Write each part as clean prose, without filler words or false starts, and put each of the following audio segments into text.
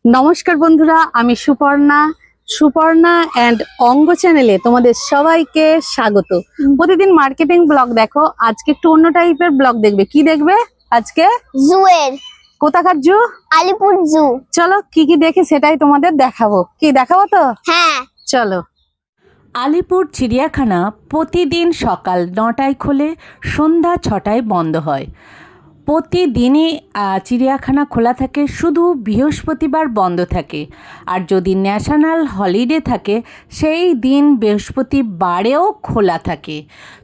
নমস্কার বন্ধুরা, আমি সুপর্ণা এন্ড অঙ্গ চ্যানেলে তোমাদের সবাইকে স্বাগত। প্রতিদিন মার্কেটিং ব্লগ দেখো, আজকে একটু অন্য টাইপের ব্লগ দেখবে। কি দেখবে আজকে? জুয়ের। কোথাকার জু? আলিপুর জু। চলো কি কি দেখে সেটাই তোমাদের দেখাবো। কি দেখাবো তো? হ্যাঁ চলো। আলিপুর চিড়িয়াখানা প্রতিদিন সকাল 9টায় খোলে, সন্ধ্যা 6টায় বন্ধ হয়। প্রতিদিনই চিড়িয়াখানা খোলা থাকে, শুধু বৃহস্পতিবার বন্ধ থাকে। আর যদি ন্যাশনাল হলিডে থাকে সেই দিন বৃহস্পতিবারেও খোলা থাকে।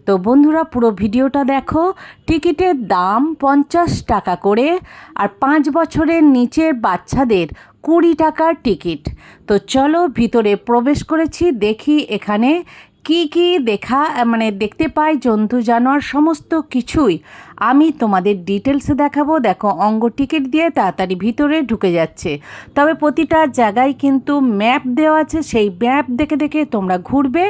তো বন্ধুরা, পুরো ভিডিওটা দেখো। টিকিটের দাম 50 টাকা করে, আর 5 বছরের নিচের বাচ্চাদের 20 টাকার টিকিট। তো চলো ভিতরে প্রবেশ করেছি, দেখি এখানে কি কি দেখতে পাই, জন্তু জানোয়ার সমস্ত কিছুই আমি তোমাদের ডিটেলসে দেখাবো। দেখো, অঙ্গ টিকিট দিয়ে তাড়াতাড়ি ভিতরে ঢুকে যাচ্ছে। তবে প্রতিটা জায়গায় কিন্তু ম্যাপ দেওয়া আছে, সেই ম্যাপ দেখে দেখে তোমরা ঘুরবে,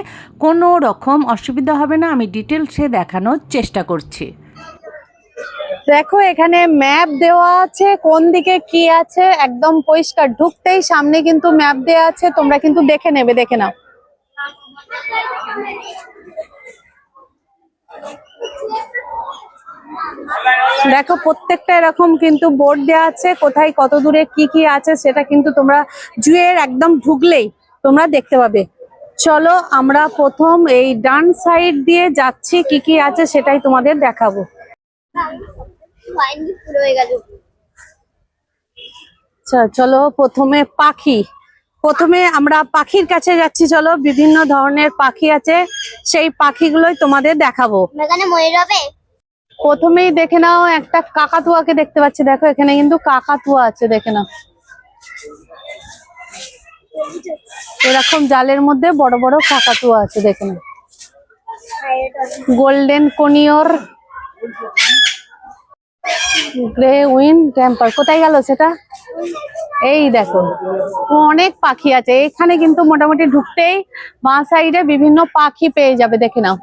কোনো রকম অসুবিধা হবে না। আমি ডিটেলসে দেখানোর চেষ্টা করছি। দেখো, এখানে ম্যাপ দেওয়া আছে, কোন দিকে কি আছে একদম পরিষ্কার। ঢুকতেই সামনে কিন্তু ম্যাপ দেওয়া আছে, তোমরা কিন্তু দেখে নেবে, দেখে নাও। দেখো, প্রত্যেকটা এরকম কিন্তু বোর্ড দেওয়া আছে, কোথায় কত দূরে কি কি আছে সেটা কিন্তু তোমরা জুয়ের একদম ঢুকলেই তোমরা দেখতে পাবে। চলো, আমরা প্রথম এই ডান সাইড দিয়ে যাচ্ছি, কি কি আছে সেটাই তোমাদের দেখাবো। আচ্ছা, চলো প্রথমে আমরা পাখির কাছে যাচ্ছি। চলো, বিভিন্ন ধরনের পাখি আছে, সেই পাখিগুলোই তোমাদের দেখাবো। প্রথমেই দেখে নাও, একটা কাকাতুয়াকে দেখতে পাচ্ছি। দেখো, এখানে কিন্তু কাকাতুয়া আছে, দেখে নাও। এরকম জালের মধ্যে বড় বড় কাকাতুয়া আছে, দেখে নাও। গোল্ডেন কনিয়র, গ্রে উইন টেম্পার, কোথায় গেল সেটা? এই দেখো, অনেক পাখি আছে এখানে, কিন্তু মোটামুটি ঢুকতেই বাঁ সাইডে বিভিন্ন পাখি পেয়ে যাবে, দেখে নাও।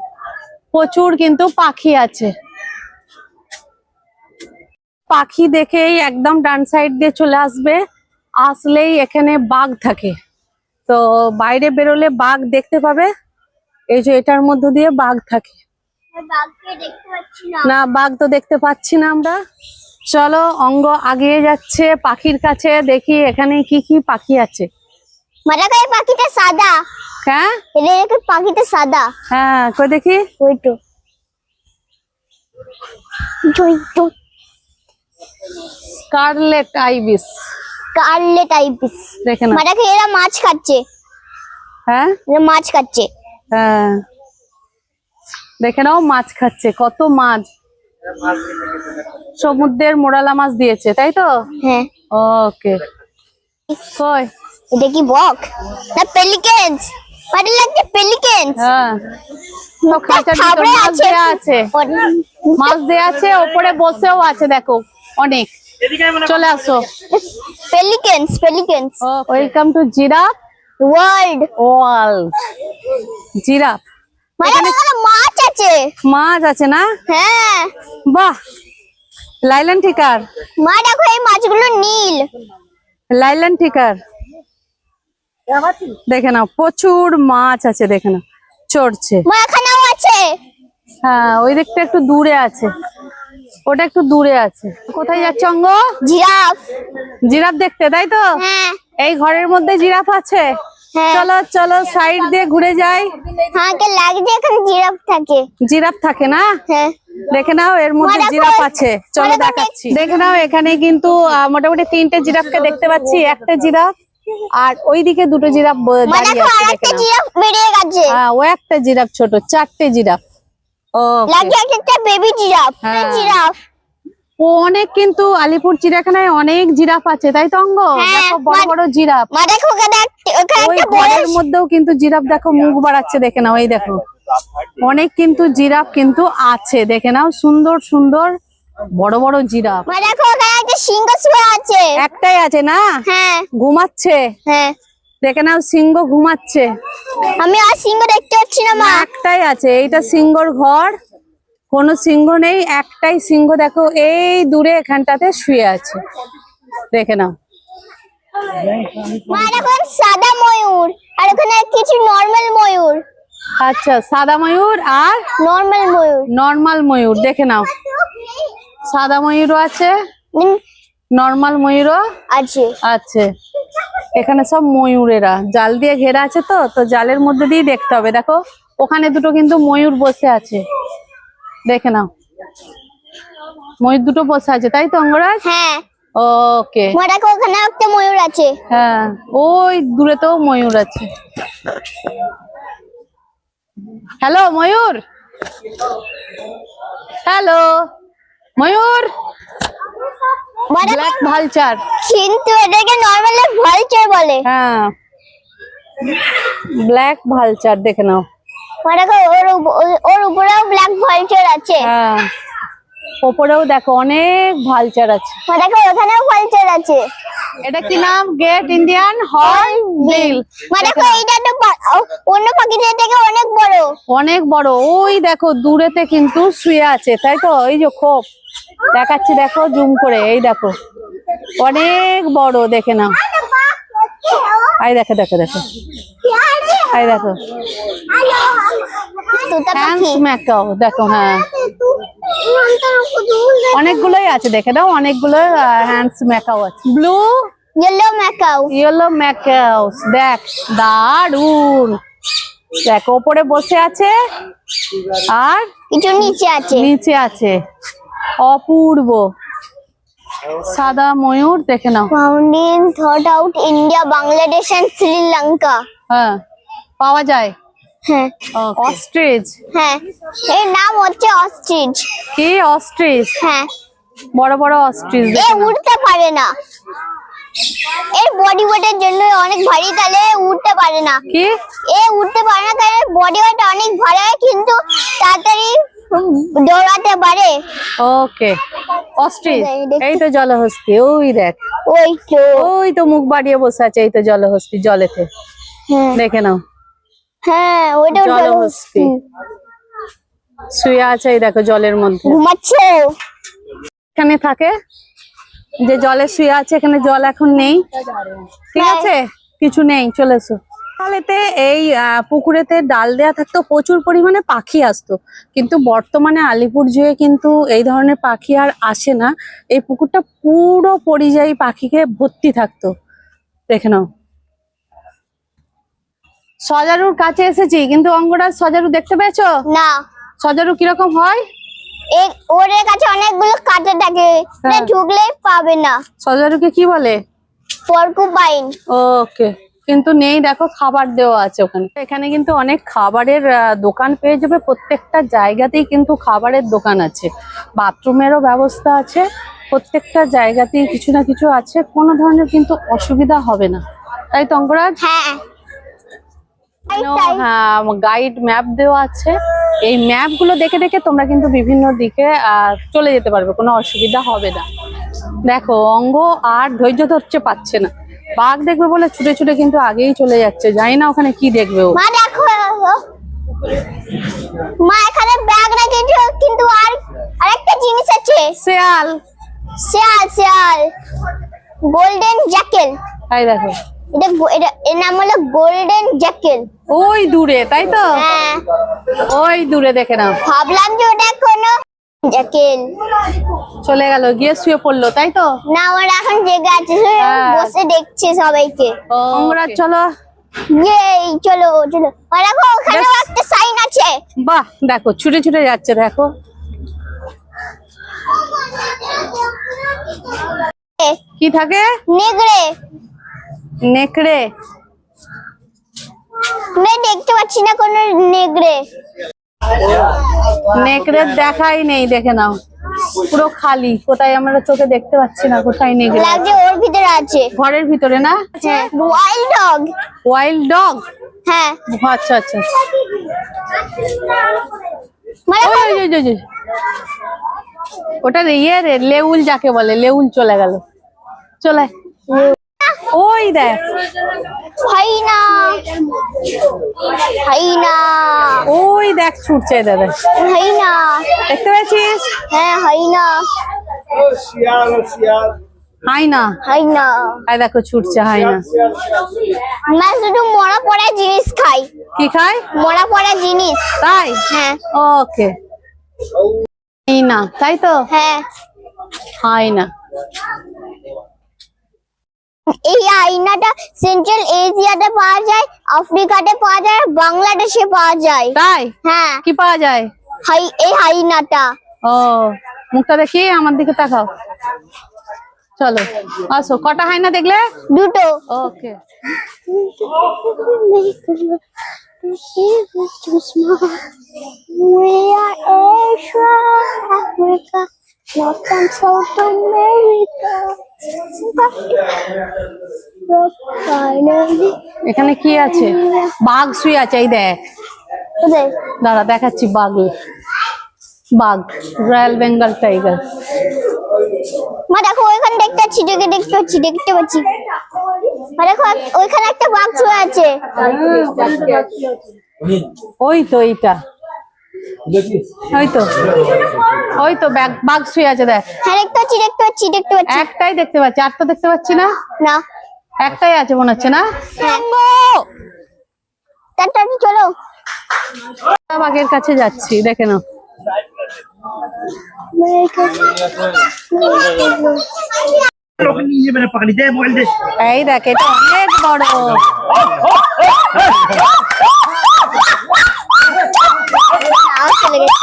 প্রচুর কিন্তু পাখি আছে। পাখি দেখেই একদম ডান সাইড দিয়ে চলে আসবে, আসলেই এখানে বাঘ থাকে। তো বাইরে বেরোলে বাঘ দেখতে পাবে। এই যে এটার মধ্য দিয়ে বাঘ থাকে। না, বাঘ তো দেখতে পাচ্ছি না আমরা। চলো, অঙ্গ আগিয়ে যাচ্ছে পাখির কাছে, দেখি এখানে কি কি পাখি আছে। পাখিটা সাদা। হ্যাঁ, পাখিটা সাদা। হ্যাঁ, কই দেখি। ওই তো স্কারলেট আইবিস, দেখে না। এরা মাছ খাচ্ছে। হ্যাঁ, এরা মাছ খাচ্ছে। হ্যাঁ, দেখে নাও, মাছ খাচ্ছে। কত মাছ, সমুদ্রের মোরালা মাছ দিয়েছে, তাই তো? হ্যাঁ। ওকে। কই, এটা কি বক না পেলিকেন্স? পাটি লাগছে পেলিকেন্স। হ্যাঁ, তো খাঁচার ভিতর মাছ দেয়া আছে, মাছ দেয়া আছে, ওপরে বসেও আছে, দেখো অনেক। চলে আসো। Pelicans. Welcome to giraffe world. Giraffe, মাছ আছে। মাছ আছে না? হ্যাঁ, বাহ, লাইলান ঠিকার। মা দেখো, এই মাছগুলো নীল। লাইলান ঠিকার, দেখে নাও, প্রচুর মাছ আছে, দেখে নাও, চড়ছে। মা এখানেও আছে। হ্যাঁ, ওই দিকটা একটু দূরে আছে, ওটা একটু দূরে আছে। কোথায় যাচ্ছে অঙ্গ? জিরাফ। জিরাফ দেখতে, তাই তো? হ্যাঁ। এই ঘরের মধ্যে জিরাফ আছে। হ্যাঁ। চলো চলো, সাইড দিয়ে ঘুরে যাই। হ্যাঁ, কে লাগছে এখানে জিরাফ থাকে। জিরাফ থাকে না? হ্যাঁ। দেখে নাও, এর মধ্যে দেখো, জিরাফ আছে। চলো দেখো, দেখাচ্ছি। দেখে নাও, এখানে কিন্তু মোটামুটি 3টে জিরাফকে দেখতে পাচ্ছি। একটা জিরাফ, আর ওইদিকে 2টো জিরাফ মা দাঁড়িয়ে দেখো, আছে, আরেকটা দেখে নাও। জিরাফ বেরিয়ে গেছে। হ্যাঁ, ও একটা জিরাফ ছোট, 4টে জিরাফ। লাগছে একটা বেবি জিরাফ। হ্যাঁ। জিরাফ। ও অনেক, কিন্তু আলিপুর চিড়িয়াখানায় অনেক জিরাফ আছে, তাই তো অঙ্গ? হ্যাঁ, দেখো, বড় বড় জিরাফ। মা দেখো, ওখানে ওই একটা ঘরের মধ্যেও কিন্তু জিরাফ, দেখো মুখ বাড়াচ্ছে, দেখে নাও। এই দেখো, অনেক কিন্তু জিরাফ কিন্তু আছে, দেখে নাও, সুন্দর সুন্দর বড় বড় জিরাফ। মা দেখো, ওখানে একটা সিংহ শুয়ে আছে। একটাই আছে না? হ্যাঁ। ঘুমাচ্ছে, হ্যাঁ। দেখে নাও, সিংহ ঘুমাচ্ছে। আমি আর সিংহ দেখতে পাচ্ছি না মা। একটাই আছে, এইটা সিংহর ঘর, কোনো সিংহ নেই, একটাই সিংহ। দেখো, এই দূরে এখানটাতে শুয়ে আছে, দেখে নাও। মা দেখো সাদা ময়ূর আর ওখানে কিছু নরমাল ময়ূর। আচ্ছা, সাদা ময়ূর আর নরমাল ময়ূর নর্মাল ময়ূর দেখে নাও। সাদা ময়ূরও আছে, নর্মাল ময়ূরও আছে। আছে। এখানে সব ময়ূরেরা জাল দিয়ে ঘেরা আছে, তো তো জালের মধ্যে দিয়ে দেখতে হবে। দেখো ওখানে দুটো কিন্তু ময়ূর বসে আছে, দেখে নাও। ময়ূর দুটো বসে আছে, তাই তো অঙ্গরাজ? হ্যাঁ ওকে। মা দেখো ওখানে একটা ময়ূর আছে। হ্যাঁ, ওই দূরে তো ময়ূর আছে। হ্যালো ময়ূর, হ্যালো ময়ূর। মা দেখো ব্ল্যাক ভালচার। কিন্তু এটাকে নরমালি ভালচার বলে। হ্যাঁ, ব্ল্যাক ভালচার দেখে নাও। মা দেখো ওর উপরেও ব্ল্যাক ভালচার আছে। হ্যাঁ, ওপরেও দেখো অনেক ভালচার আছে। মা দেখো ওখানেও ভালচার আছে। এটা কি নাম? Great Indian hornbill. মা দেখো এইটা তো অন্য পাখিদের থেকে অনেক বড়। অনেক বড়। ওই দেখো দূরেতে কিন্তু শুয়ে আছে, তাই তো? এই যে খোপ দেখাচ্ছি, দেখো জুম করে, এই দেখো অনেক বড়, দেখে নাও। এই দেখো দেখো দেখো, এই দেখো তোতা হ্যান্স পাখি। ম্যাকাও দেখো। হ্যাঁ, অনেকগুলোই আছে, দেখে নাও, অনেকগুলো হ্যান্স ম্যাকাও আছে। Blue yellow macaw. Yellow macaws, দেখ দারুন। দেখ ওপরে বসে আছে আর কিছু নিচে আছে। নিচে আছে, অপূর্ব। সাদা ময়ূর দেখে নাও। Found in thought out India, Bangladesh and Sri Lanka. হ্যাঁ, পাওয়া যায়। হ্যাঁ অস্ট্রিচ। হ্যাঁ এর নাম হচ্ছে অস্ট্রিচ। কি অস্ট্রিচ? হ্যাঁ বড় বড় অস্ট্রিচ। এ উড়তে পারে না, এর বডি ওয়েটের জন্য অনেক ভারী, তাহলে উড়তে পারে না। কি? এ উড়তে পারে না কারণ বডি ওয়েট অনেক ভারী হয়, কিন্তু তাড়াতাড়ি দৌড়াতে পারে। ওকে, অস্ট্রিচ। এই তো জলহস্তি, ওই দেখ, ওই তো। ওই তো মুখ বাড়িয়ে বসে আছে, এই তো জলহস্তি জলেতে, হ্যাঁ দেখে নাও। হ্যাঁ ওইটা জলহস্তি শুয়ে আছে, এই দেখো জলের মধ্যে ঘুমাচ্ছে। এখানে থাকে, যে জলে শুয়ে আছে। এখানে জল এখন নেই, ঠিক হ্যাঁ। আছে, কিছু নেই, চলে এসো। তাহলেতে এই পুকুরেতে ডাল দেয়া থাকতো, প্রচুর পরিমাণে পাখি আসতো, কিন্তু বর্তমানে আলিপুর জুয়ে কিন্তু এই ধরনের পাখি আর আসে না। এই পুকুরটা পুরো পরিযায়ী পাখিকে ভর্তি থাকতো, দেখে নাও। সজারুর কাছে এসেছি, কিন্তু অঙ্গরাজ সজারু দেখতে পেয়েছো? না সজারু কিরকম হয়? ওর কাছে অনেকগুলো কাঁটা থাকে, হ্যাঁ। ঢুকলেই পাবে না। সজারুকে কি বলে? পর্কুপাইন। ওকে, কিন্তু নেই, দেখো খাবার দেওয়া আছে ওখানে। এখানে কিন্তু অনেক খাবারের দোকান পেয়ে যাবে, প্রত্যেকটা জায়গাতেই কিন্তু খাবারের দোকান আছে, বাথরুমেরও ব্যবস্থা আছে, প্রত্যেকটা জায়গাতেই কিছু না কিছু আছে, কোনো ধরনের কিন্তু অসুবিধা হবে না, তাই তো অঙ্গরাজ? হ্যাঁ হ্যাঁ, গাইড ম্যাপ দেওয়া আছে। এই ম্যাপ গুলো দেখে দেখে তোমরা কিন্তু বিভিন্ন দিকে চলে যেতে পারবে, কোনো অসুবিধা হবে না। দেখো অঙ্গ আর ধৈর্য ধরতে পারছে না, বাঘ দেখবে বলে ছুটে ছুটে কিন্তু আগেই চলে যাচ্ছে, জানি না ওখানে কি দেখবে ও। মা দেখো, মা এখানে ব্যাগ রেখেছো, কিন্তু আরেকটা জিনিস আছে। শেয়াল। শিয়াল শিয়াল, গোল্ডেন জ্যাকেল। তাই দেখো, এর নাম হলো গোল্ডেন জ্যাকেল। ওই দূরে, তাই তো? হ্যাঁ ওই দূরে দেখে নাও, ভাবলাম যে ওটা কোনো জ্যাকেল। চলে গেল, গিয়ে শুয়ে পড়লো, তাই তো? না ওরা এখন জেগে আছে, হ্যাঁ। বসে দেখছে সবাইকে। অঙ্গরাজ চলো। এই চলো চলো। আর দেখো ওখানে Yes. একটা সাইন আছে। বাহ, দেখো ছুটে ছুটে যাচ্ছে, দেখো। কি থাকে? নেগড়ে। নেকড়ে। আমি দেখতে পাচ্ছি না কোনো নেগড়ে। নেকড়ে দেখাই নেই, দেখে নাও, পুরো খালি, কোথায় আমরা চোখে দেখতে পাচ্ছি না, কোথায় নেকড়ে। লাগছে ওর ভিতরে আছে। ঘরের ভিতরে না? হ্যাঁ ওয়াইল্ড ডগ। Wild dog. হ্যাঁ আচ্ছা আচ্ছা, মানে ওই ওই, ওই, ওই, ওই। ওটা ইয়ে রে, লেউল যাকে বলে, লেউল চলে গেল, চলে। ওই দেখ, হাইনা হাইনা ওই দেখ ছুটছে, দাদা হাইনা। দেখতে পেয়েছিস? হ্যাঁ হাইনা। হাই না, হাই না। এই দেখো ছুটছে হাই না। মা শুধু মরা পড়া জিনিস খাই। কি খায়? মরা পড়া জিনিস। তাই? হ্যাঁ ওকে। হাই না, তাই তো? হ্যাঁ। হাই না। এই আয়নাটা সেন্ট্রাল এশিয়াতে পাওয়া যায়, আফ্রিকাতে পাওয়া যায়, বাংলাদেশে পাওয়া যায়। তাই? হ্যাঁ। কি পাওয়া যায়? এই আয়নাটা। ও, মুখটা দেখি, আমার দিকে তাকাও। চলো আসো। কটা হাই না দেখলে? দুটো। ওকে। We are Asia, Africa, North and South America. Finally. এখানে কি আছে? বাঘ শুয়ে আছে, এই দেখ। কোথায়? দাঁড়া দেখাচ্ছি। বাঘ, বাঘ, রয়্যাল বেঙ্গল টাইগার। মা দেখো ওইখানে দেখতে পাচ্ছি, দেখতে পাচ্ছি। মা দেখো ওইখানে একটা বাঘ শুয়ে আছে। ওই তো এইটা, ওই তো বাঘ শুয়ে আছে দেখ। হ্যাঁ দেখতে পাচ্ছি। একটাই দেখতে পাচ্ছি, আর তো দেখতে পাচ্ছি না। না, একটাই আছে মনে হচ্ছে না। হ্যাঁ। তাড়াতাড়ি চলো। বাঘের কাছে যাচ্ছি, দেখে নাও। এই দেখ, এটা অনেক বড়। চলে গেছে।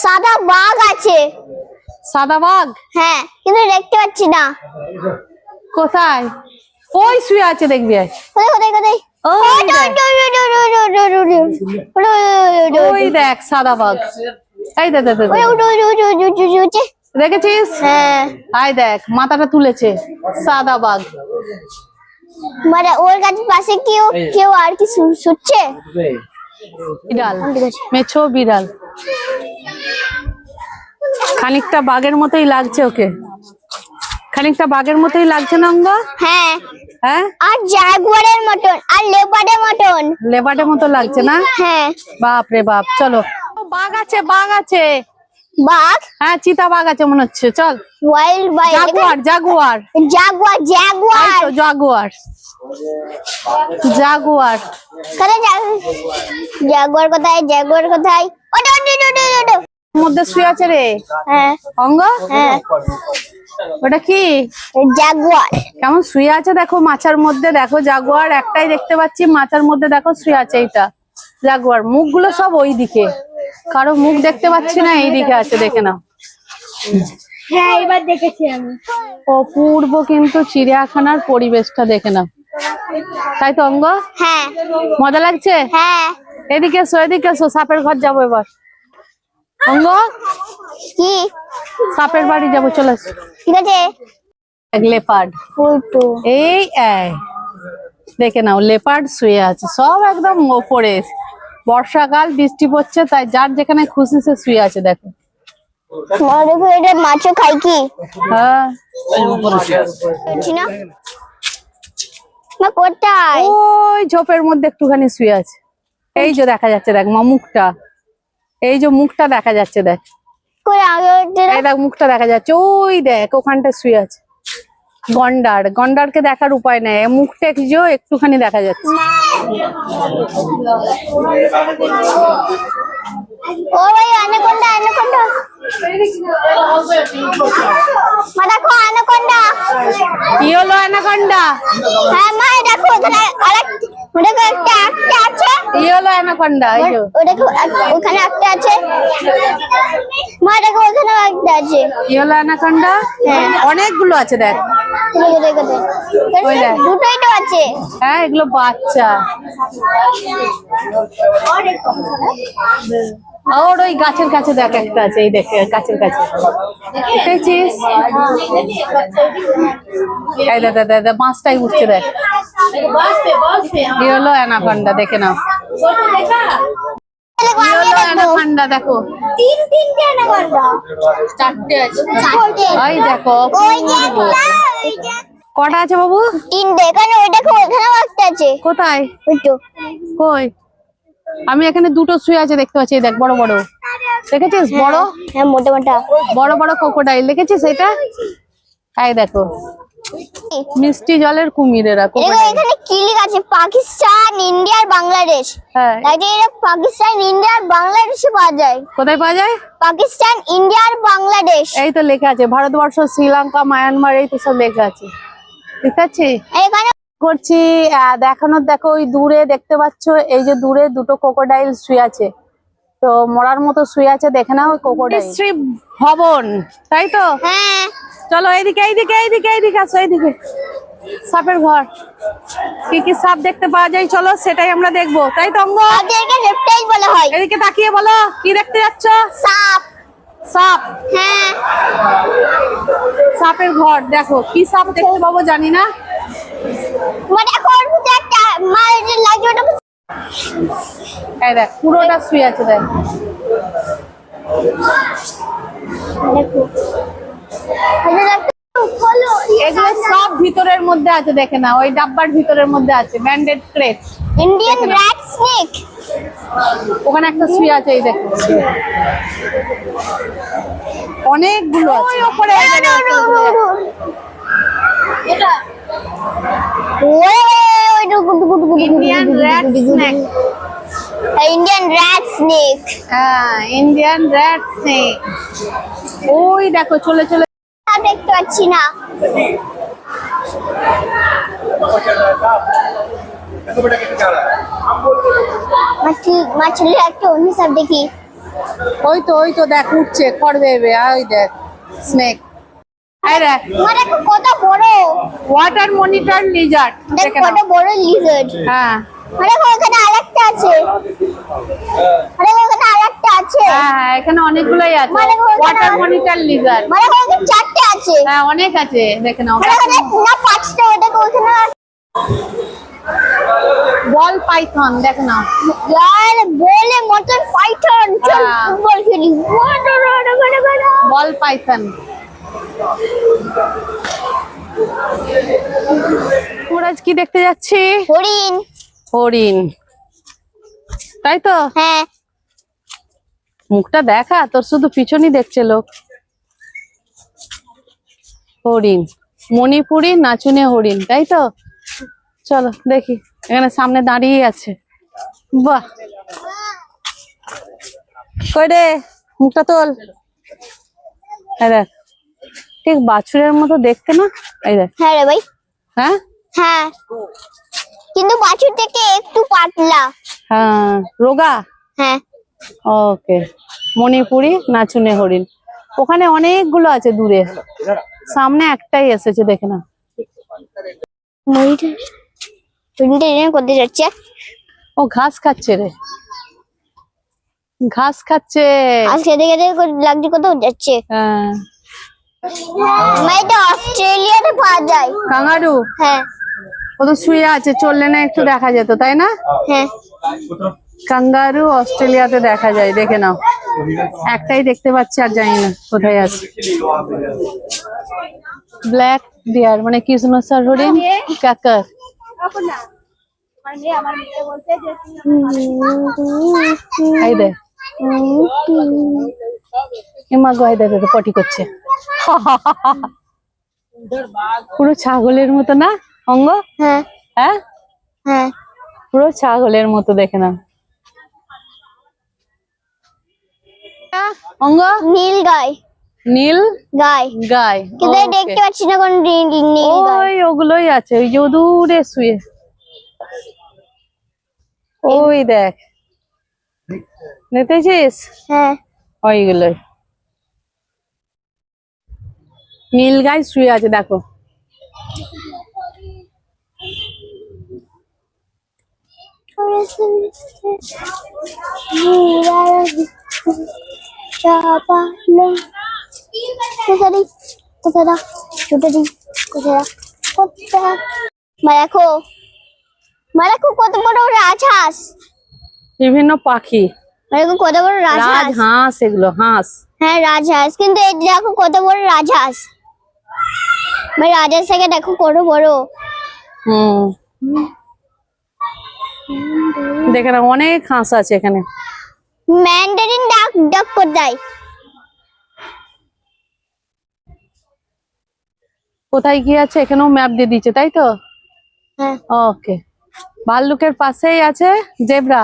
সাদা বাঘ আছে। সাদা বাঘ? হ্যাঁ, কিন্তু দেখতে পাচ্ছি না। কোথায়? ওই শুয়ে আছে, দেখবি। কোথায়? ওই দেখ সাদা বাঘ। এই দেখ, দেখেছিস? হ্যাঁ। আই দেখ, মাথাটা তুলেছে সাদা বাঘ। মানে ওর কাছে পাশে কেউ আর কি শুচ্ছে? বিড়াল, মেছো বিড়াল। খানিকটা বাঘের মতোই লাগছে ওকে, খানিকটা বাঘের মতোই লাগছে না অঙ্গ? হ্যাঁ। হ্যাঁ, আর জাগুয়ারের মতন, আর লেপার্ডের মতন। লেপার্ডের মতো লাগছে না? হ্যাঁ। বাপ রে বাপ। চলো, বাঘ আছে, বাঘ আছে। বাঘ? হ্যাঁ, চিতা বাঘ আছে মনে হচ্ছে। চল। Wild Jaguar, Jaguar, Jaguar. Jaguar, Jaguar. Jaguar কোথায়? ওটা। মধ্যে শুয়ে আছে রে হ্যাঁ। অঙ্গ। হ্যাঁ, ওটা কি? জাগুয়ার। কেমন শুয়ে আছে দেখো মাচার মধ্যে। দেখো জাগুয়ার একটাই দেখতে পাচ্ছি, মাচার মধ্যে দেখো শুয়ে আছে। এইটা জাগুয়ার। মুখগুলো সব ওই দিকে, কারো মুখ দেখতে পাচ্ছি না। এইদিকে আছে, দেখে নাও। হ্যাঁ, এবার দেখেছি আমি। অপূর্ব কিন্তু চিড়িয়াখানার পরিবেশটা, দেখে নাও। তাই তো অঙ্গ? হ্যাঁ। মজা লাগছে? হ্যাঁ। এদিকে এসো, এদিকে এসো। সাপের ঘর যাবো এবার অঙ্গ। কি? সাপের বাড়ি যাবো, চলে এসো। ঠিক আছে। লেপার্ড, এই দেখে নাও। লেপার্ড শুয়ে আছে, সব একদম ওপরে। বর্ষাকাল, বৃষ্টি পড়ছে, তাই যার যেখানে খুশি সে শুয়ে আছে। দেখো। দেখো এটা মাছও খাই কি? হ্যাঁ, কোথায়? ওই ঝোপের মধ্যে একটুখানি শুয়ে আছে। এই যে দেখা যাচ্ছে, দেখ মা মুখটা। এই যে মুখটা দেখা যাচ্ছে, দেখ। এই দেখ মুখটা দেখা যাচ্ছে। ওই দেখ ওখানটা শুয়ে আছে। গন্ডারকে দেখার উপায় নেই, মুখটা একটুখানি দেখা যাচ্ছে। ওই অ্যানাকোন্ডা। মা দেখো অ্যানাকোন্ডা। কি হলো অ্যানাকোন্ডা? হ্যাঁ মা দেখো ওখানে একটা আছে। কি হলো অ্যানাকোন্ডা? এই যে ওখানে একটা আছে। মা দেখো ওখানে একটা আছে। কি হলো অ্যানাকোন্ডা? হ্যাঁ, অনেকগুলো আছে, দেখ। ওই দেখ, দুটোই তো আছে। হ্যাঁ, এগুলো বাচ্চা। ওর ওই গাছের কাছে দেখ একটা আছে। এই দেখ গাছের কাছে, দেখেছিস? এই দাদা মাছটাই উঠছে, দেখ। কি হলো অ্যানাকোন্ডা? দেখে নাও। কি হলো অ্যানাকোন্ডা? দেখো, তিনটে অ্যানাকোন্ডা। চারটে আছে। ওই দেখো, কটা আছে বাবু? তিনটে। এখানে ওই দেখো, ওখানেও একটা আছে। কোথায়? ওই তো। কই? আমি এখানে দুটো শুয়ে আছে দেখতে পাচ্ছি, এই দেখ বড় বড়, দেখেছিস বড় হ্যাঁ মোটা মোটা। বড় বড় ক্রোকোডাইল দেখেছিস এটা? এই দেখো মিষ্টি জলের কুমির এরা দেখো crocodile। এখানে কি লেখা আছে, পাকিস্তান, ইন্ডিয়া আর বাংলাদেশ। হ্যাঁ তাই এটা পাকিস্তান, ইন্ডিয়া আর বাংলাদেশে পাওয়া যায়। কোথায় পাওয়া যায়? পাকিস্তান, ইন্ডিয়া আর বাংলাদেশ। এই তো লেখা আছে ভারতবর্ষ, শ্রীলঙ্কা, মায়ানমার, এই তো সব লেখা আছে, ঠিক আছে। এখানে করছি দেখানোর, দেখো ওই দূরে দেখতে পাচ্ছ, এই যে দূরে দুটো ক্রোকোডাইল শুয়ে আছে, তো মরার মতো শুয়ে আছে, দেখে নাও ক্রোকোডাইল। শ্রী ভবন, তাই তো? হ্যাঁ চলো এইদিকে এইদিকে এইদিকে এইদিকে আসো, এইদিকে সাপের ঘর, কি কি সাপ দেখতে পাওয়া যায় চলো সেটাই আমরা দেখবো, তাই তো অঙ্গ? ওদেরকে রেপ্টাইল বলা হয়। এদিকে তাকিয়ে বলো কি দেখতে যাচ্ছ? সাপ। সাপ। হ্যাঁ সাপের ঘর, দেখো কি সাপ দেখতে পাবো জানি না। মানে এখন একটা মাঝে লাগে ওটা। এই দেখ পুরোটা শুয়ে আছে, দেখ দেখো ফলো এগুলো সব ভিতরের মধ্যে আছে, দেখে না ওই ডাব্বার ভিতরের মধ্যে আছে, banded krait. Indian rat snake. ওখানে একটা শুয়ে আছে, এই দেখো অনেকগুলো আছে। ওই উপরে এই জায়গায় একটা শুয়ে আছে। এটা Indian rat snake. Indian rat snake. হ্যাঁ ইন্ডিয়ান র্যাট স্নেক। ওই দেখো চলে চলে দেখতে পাচ্ছি না। মাছলি একটা অন্য সব দেখি। ওই তো দেখ উঠছে খড় বেবে, ওই দেখ স্নেক। এই দেখ মানে কত বড় ওয়াটার মনিটর লিজার্ড, দেখ দেখে কত নাও। বড় লিজার্ড। হ্যাঁ মানে ওখানে আরেকটা আছে। মানে ওখানে আরেকটা আছে। হ্যাঁ এখানে অনেকগুলোই আছে, মানে ওখানে- ওয়াটার মনিটর লিজার্ড। মানে ওখানে চারটে আছে। হ্যাঁ অনেক আছে, দেখে নাও। মানে ওখানে না পাঁচটা, ওটাকে ওখানে বল পাইথন, দেখে নাও। यार बोले मटन पाइथन चल हाँ। फुटबॉल खेली বল পাইথন। তোমরা আজ কি দেখতে যাচ্ছি? হরিণ। হরিণ, তাই তো? হ্যাঁ মুখটা দেখা, তোর শুধু পিছনই দেখছে লোক। হরিণ, মণিপুরি নাচুনে হরিণ, তাই তো? চলো দেখি, এখানে সামনে দাঁড়িয়ে আছে। বাহ, কই রে মুখটা তোল। এই দেখ ঠিক বাছুরের মতো দেখতে না? এই দেখ। হ্যাঁ রে ভাই। হ্যাঁ হ্যাঁ কিন্তু বাছুর থেকে একটু পাতলা। হ্যাঁ রোগা। হ্যাঁ ওকে, মণিপুরি নাচুনে হরিণ, ওখানে অনেকগুলো আছে দূরে, সামনে একটাই এসেছে, দেখে না। হরিণটা এখানে করতে যাচ্ছে। ও ঘাস খাচ্ছে রে, ঘাস খাচ্ছে। আজ খেতে খেতে লাগছে কোথাও যাচ্ছে। হ্যাঁ এটা অস্ট্রেলিয়াতে পাওয়া যায়। কাঙ্গারু, হ্যাঁ ও তো শুয়ে আছে, চললে না একটু দেখা যেত, তাই না? হ্যাঁ কাঙ্গারু অস্ট্রেলিয়াতে দেখা যায়, দেখে নাও। একটাই দেখতে পাচ্ছি, আর জানি না কোথায় আছে। ব্ল্যাক ডিয়ার মানে কৃষ্ণসার হরিণ, কাকার। এই দেখ এমা গো, এই দেখ পটি করছে। পুরো ছাগলের মতো না অঙ্গ? হ্যাঁ হ্যাঁ হ্যাঁ পুরো ছাগলের মতো, দেখে না অঙ্গ। নীল গাই। নীল গাই গাই, কিন্তু okay. দেখতে পাচ্ছি না কোন নীল গাই। ওই ওগুলোই আছে, ওই যে দূরে শুয়ে। ওই দেখ, দেখতেছিস হ্যাঁ ওইগুলোই নীল গাই শুয়ে আছে, দেখো। দেখো দেখো কত বড় রাজহাঁস। বিভিন্ন পাখি, দেখো কত বড় রাজহাঁস। রাজহাঁস, এগুলো হাঁস। হ্যাঁ রাজহাঁস, কিন্তু এই দেখো কত বড় রাজহাঁস। রাজহাঁস থেকে দেখো কত বড়। হুম দেখে না, অনেক হাঁস আছে এখানে। ম্যান্ডারিন ডাক ডাক কোথায়? কোথায় কি আছে এখানেও ম্যাপ দিয়ে দিচ্ছে, তাই তো? হ্যাঁ, ওকে। ভাল্লুকের পাশেই আছে জেব্রা,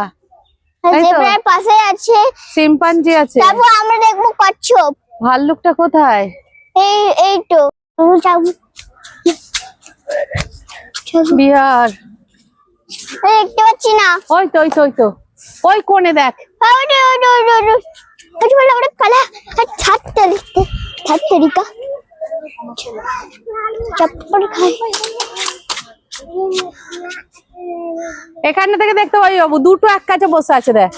তাই তো? জেব্রার পাশে আছে। শিম্পাঞ্জি আছে। তারপর আমরা দেখবো কচ্ছপ। ভাল্লুকটা কোথায়? এই তো যাবো। বিহার। দেখতে পাচ্ছি না। ওই তো ওই তো ওই তো ওই কোণে দেখ। চপ্পল খাই। এখানে থেকে দেখতে পাই বাবু, দুটো এক কাছে বসে আছে দেখ।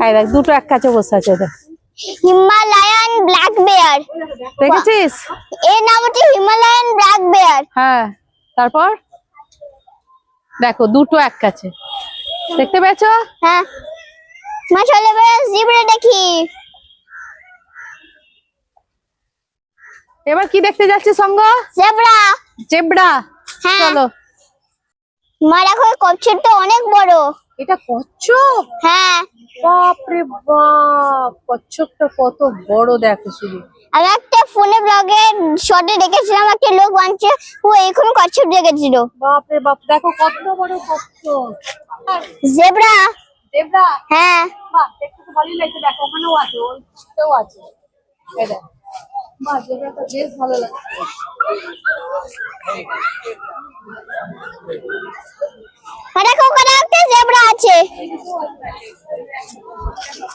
এই দেখ, দুটো এক কাছে বসে আছে দেখ। হিমালয়ান ব্ল্যাক বেয়ার দেখেছিস? এর নাম হচ্ছে হিমালয়ান ব্ল্যাক বেয়ার। হ্যাঁ, তারপর দেখো দুটো এক কাছে, দেখতে পেয়েছো? হ্যাঁ, মা চলে বেড়া জিব্রা দেখি। এবার কি দেখতে যাচ্ছে সঙ্গ? জেব্রা। জেব্রা। হ্যাঁ। চলো। মা দেখো কচ্ছপটা অনেক বড়। এটা কচ্ছপ? হ্যাঁ, বাপরে বাপ, কচ্ছপটা কত বড় দেখো শুধু। আমি একটা ফোনে ব্লগে শর্টে দেখেছিলাম, একটা লোক বানছে, ও এখন কচ্ছপ দেখেছিল। বাপরে বাপ, দেখো কত বড় কচ্ছপ। জেব্রা। জেব্রা? হ্যাঁ, বাহ, দেখতে তো ভালোই লাগছে। দেখো ওখানেও আছে, ওইটাও আছে। এই দেখ, বাহ, জেব্রাটা বেশ ভালো লাগছে। দেখো ওখানে একটা জেব্রা আছে,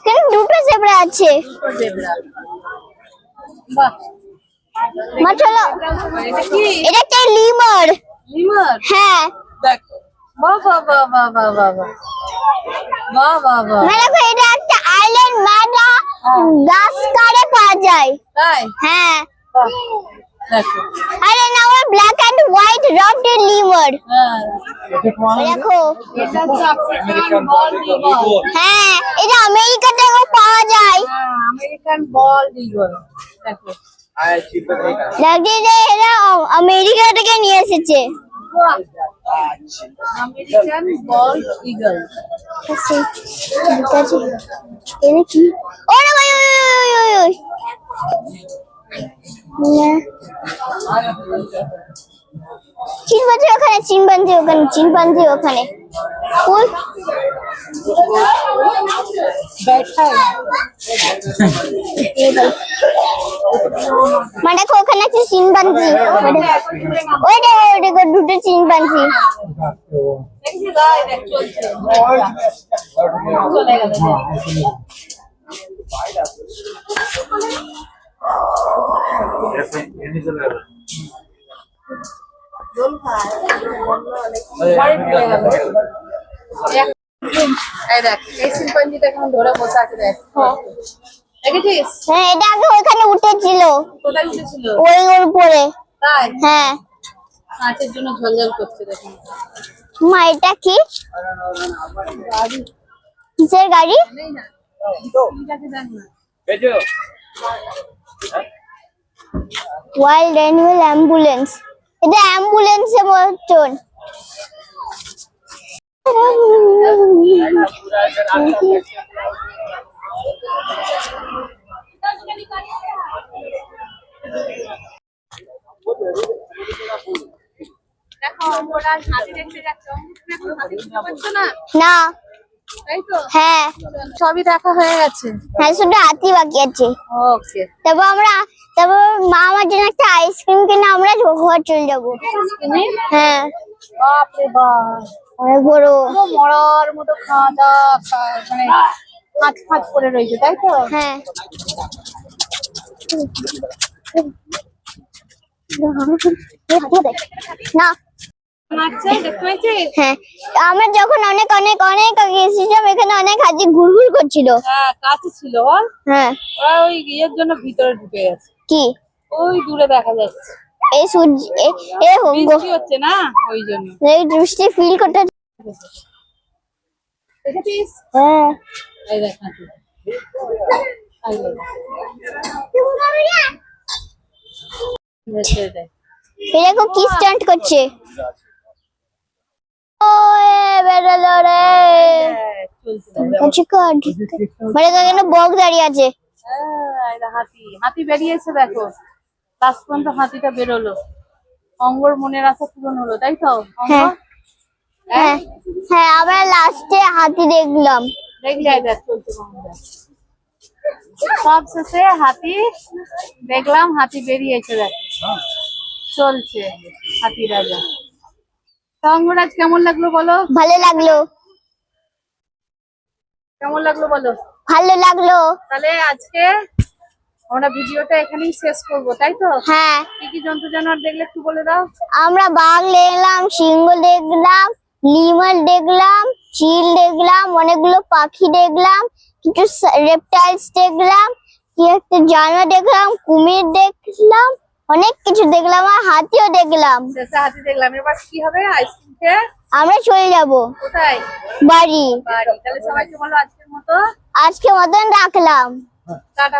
কিন্তু দুটো জেব্রা আছে। জেব্রা, বাহ। মা চলো, এটা কি? এটা একটা লিমার। লিমার? হ্যাঁ, দেখো, বাহ বাহ বাহ বাহ বাহ বাহ বাহ বাহ বাহ বাহ। মা দেখো এটা একটা আইল্যান্ড ম্যাডা গাছ কারে পাওয়া যায়। তাই? হ্যাঁ, বাহ, দেখো। আরে না, ওরা ব্ল্যাক এন্ড হোয়াইট রফটেড লিমার। হ্যাঁ, দেখো। এটা হচ্ছে আফ্রিকান বল ঈগল। হ্যাঁ, এটা আমেরিকাতেও পাওয়া যায়। হ্যাঁ, আমেরিকান বল ঈগল। দেখো, লাগছে যে এরা আমেরিকা থেকে নিয়ে এসেছে। বাহ, আমেরিকান বল ঈগল। এটা কি? ওরে ভাই, ওই ওই ওই চিনপাঞ্জি ওখানে, চিনপাঞ্জি ওখানে, চিনপাঞ্জি ওখানে। ওই মা দেখো ওখানে আছে চিনপাঞ্জি। ওই দেখো ওই দেখো দুটো চিনপাঞ্জি। দেখি যাই, দেখ চলছে। চলে গেল। এই দেখ, এই শিম্পাঞ্জিটা কেমন ধরে বসে আছে দেখ। দেখেছিস? হ্যাঁ, এটা আগে ওইখানে উঠেছিল, কোথায় উঠেছিল? ওই ওর উপরে। তাই? হ্যাঁ, কাঁচের জন্য ঝলঝল করছে দেখুন। মা এটা কি? কিসের গাড়ি? নেই না, ঠিক আছে, দেখ না। Wild animal ambulance. এটা অ্যাম্বুলেন্সের মতন। দেখো, ওরা হাতি দেখতে যাচ্ছে। এখন হাতি দেখতে পাচ্ছ না? না। তাই তো? হ্যাঁ, সবই দেখা হয়ে গেছে। হ্যাঁ, শুধু হাতি বাকি আছে। ওকে। তারপর মা আমার জন্য একটা আইসক্রিম কিনে আমরা ঘর চলে যাবো। হ্যাঁ, বাপরে বাপ, অনেক বড়। পুরো মরার মতো খাঁচা, মানে খাঁচ খাঁচ করে রয়েছে, তাই তো? হ্যাঁ, না। আচ্ছা, দেখতে পাচ্ছিস? হ্যাঁ, আমরা যখন অনেক অনেক অনেক আগে এসেছিলাম, এখানে অনেক হাতি ঘুরঘুর করছিল। হ্যাঁ, কাছে ছিল বল। হ্যাঁ, ওরা ওই ইয়ের জন্য ভিতরে ঢুকে গেছে। কি? ওই দূরে দেখা যাচ্ছে। এই সূর্য বৃষ্টি হচ্ছে না, ওই জন্য। এই দৃষ্টি ফিল করতে। দেখেছিস? হ্যাঁ, এই দেখ হাতি। এই দেখ। দেখো কি স্টান্ট করছে। বেরোলো রে। চলছে মানে এখানে বক দাঁড়িয়ে আছে। এটা হাতি, হাতি বেরিয়েছে দেখো, লাস্ট পর্যন্ত হাতিটা বেরোলো। অঙ্গর মনের আশা পূরণ হলো, তাই তো? হ্যাঁ হ্যাঁ হ্যাঁ, আমরা লাস্টে হাতি দেখলাম। দেখলে দেখ চলছে বন্ধুরা, সব শেষে হাতি দেখলাম, হাতি বেরিয়েছে দেখো, চলছে হাতি রাজা। অঙ্গরাজ কেমন লাগলো বলো? ভালো লাগলো, কেমন লাগলো বলো? ভালো লাগলো। তাহলে আজকে আমরা ভিডিওটা এখানেই শেষ করবো, তাই তো? হ্যাঁ, কি কি জন্তু জানোয়ার দেখলে একটু বলে দাও। আমরা বাঘ দেখলাম, সিংহ দেখলাম, লিমার দেখলাম, চিল দেখলাম, অনেকগুলো পাখি দেখলাম, কিছু রেপটাইলস দেখলাম, কি একটা জানোয়ার দেখলাম, কুমির দেখলাম, অনেক কিছু দেখলাম, আর হাতিও দেখলাম। শেষে হাতি দেখলাম, এবার কি হবে? আইসক্রিম খেয়ে আমরা চলে যাব কোথায়? বাড়ি। বাড়ি। তাহলে সবাইকে বলো আজকের মতো আজকে মতন রাখলাম। টাটা।